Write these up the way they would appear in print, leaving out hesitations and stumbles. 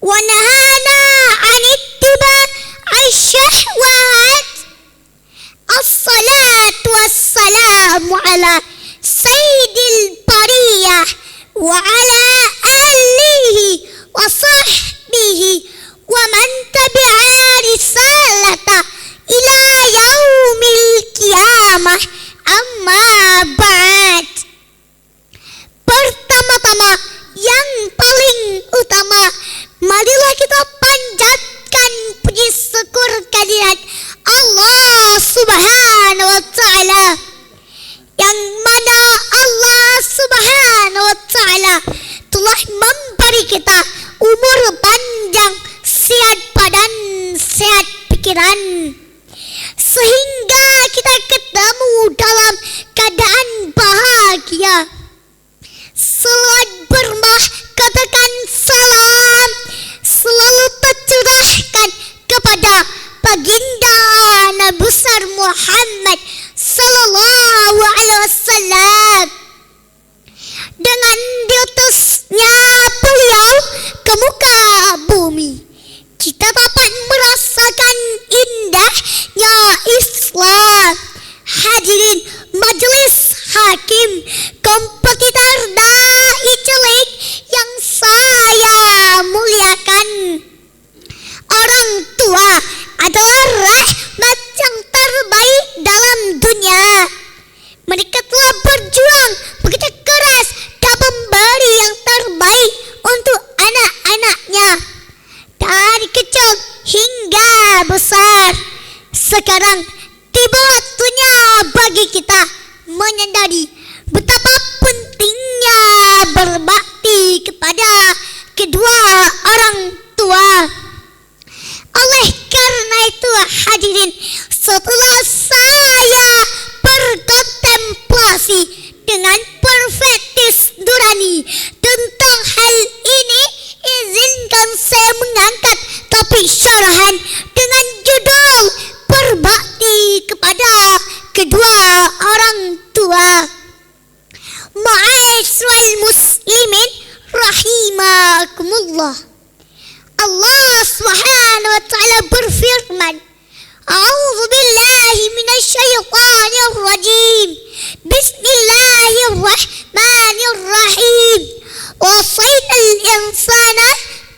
ونهانا عن اتباع الشهوات. الصلاة والسلام على سيد البرية وعلى آله وصحبه ومن تبع رسالته إلى يوم القيامة. Amma ba'd. Pertama-tama, yang paling utama, marilah kita panjatkan puji syukur kehadirat Allah Subhanahu wa Ta'ala, yang mana Allah Subhanahu wa Ta'ala telah memberi kita umur panjang, sehat badan, sehat pikiran, sehingga kita ketemu dalam keadaan bahagia. Salat bermah, katakan salam selalu tercurahkan kepada baginda Nabi besar Muhammad sallallahu alaihi wasallam. Dengan diutusnya beliau ke muka bumi, kita dapat merasakan indahnya Islam. Hadirin majelis hakim, kompetitor dai cilik yang saya muliakan, orang tua adalah rahmat yang terbaik dalam dunia. Mereka telah berjuang begitu keras dan memberi yang terbaik untuk anak-anaknya, dari kecil hingga besar. Sekarang tiba waktunya bagi kita menyadari betapa pentingnya berbakti kepada kedua orang tua. Oleh karena itu hadirin, setelah saya berkontemplasi dengan perspektif nurani tentang hal ini, izinkan saya mengangkat topik syarahan dengan judul berbakti kepada kedua orang tua. Ma'asyiral muslimin rahimakumullah. Allah Subhanahu wa Ta'ala berfirman, A'udzu billahi minasyaitonir rajim. Bismillahirrahmanirrahim. Wasainal insana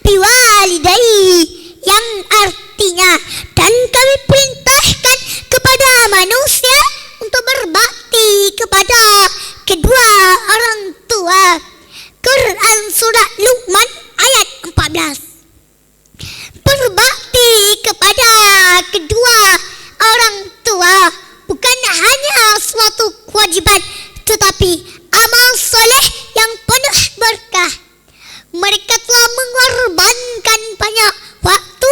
biwalidayhi, yang artinya, dan kami perintahkan kepada manusia untuk berbakti kepada kedua orang tua. Quran surah Luqman ayat 14. Berbakti kepada kedua orang tua bukan hanya suatu kewajiban, tetapi amal soleh yang penuh berkah. Mereka telah mengorbankan banyak waktu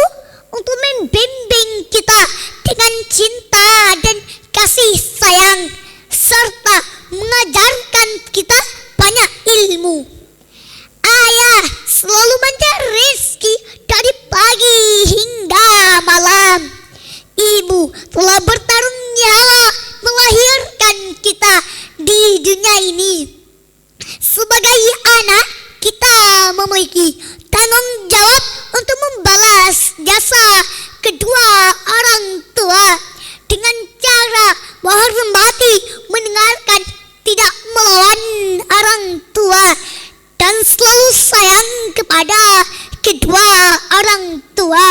untuk membimbing kita dengan cinta dan kasih sayang, serta mengajarkan kita banyak ilmu. Ayah selalu mencari rezeki dari pagi hingga malam. Ibu telah bertaruh nyawa melahirkan kita di dunia ini. Sebagai anak, kita memiliki tanggung jawab untuk membalas jasa kedua orang tua dengan cara menghormati, mendengarkan, tidak melawan orang tua, dan selalu sayang kepada kedua orang tua.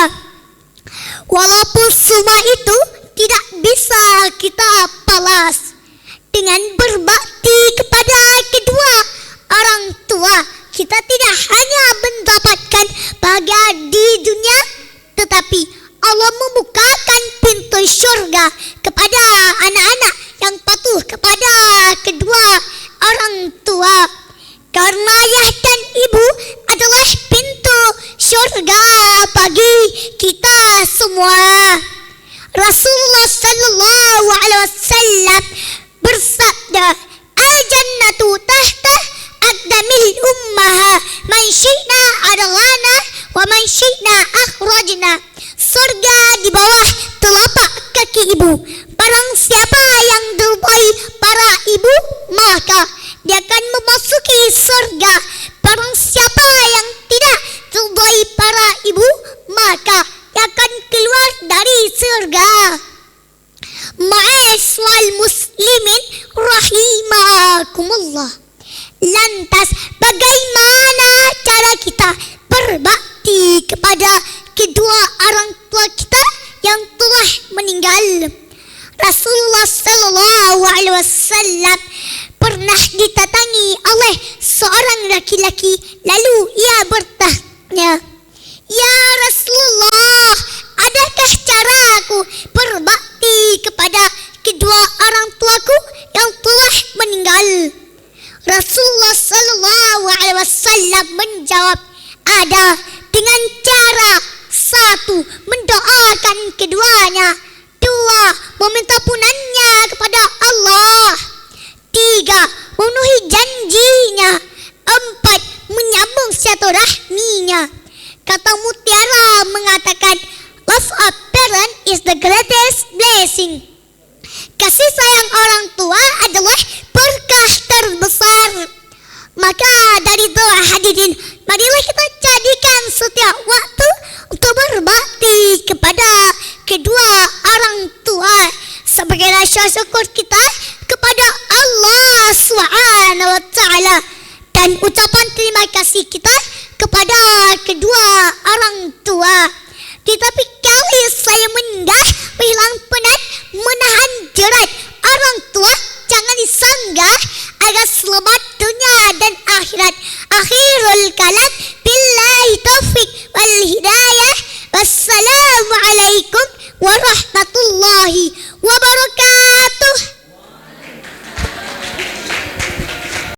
Walaupun semua itu tidak bisa kita balas dengan berbakti kepada kedua orang tua, kita tidak hanya mendapatkan bahagia di dunia, tetapi Allah membukakan pintu surga kepada anak-anak yang patuh kepada kedua orang tua. Karena ayah dan ibu adalah pintu surga bagi kita semua. Rasulullah sallallahu alaihi wasallam bersabda, "Al-jannatu tahta aqdamil ummaha, man syi'na adghana wa man syi'na akhrajna." Surga di bawah telapak kaki ibu. Barang siapa yang diridhai para ibu, maka dia akan memasuki surga. Barang siapa yang tidak diridhai para Kata Mutiara mengatakan, love of parent is the greatest blessing. Kasih sayang orang tua adalah berkah terbesar. Maka dari doa hadirin, marilah kita jadikan setiap waktu untuk berbakti kepada kedua orang tua sebagai rasa syukur kita kepada Allah SWT dan ucapan terima kasih kita kepada kedua orang tua. Tetapi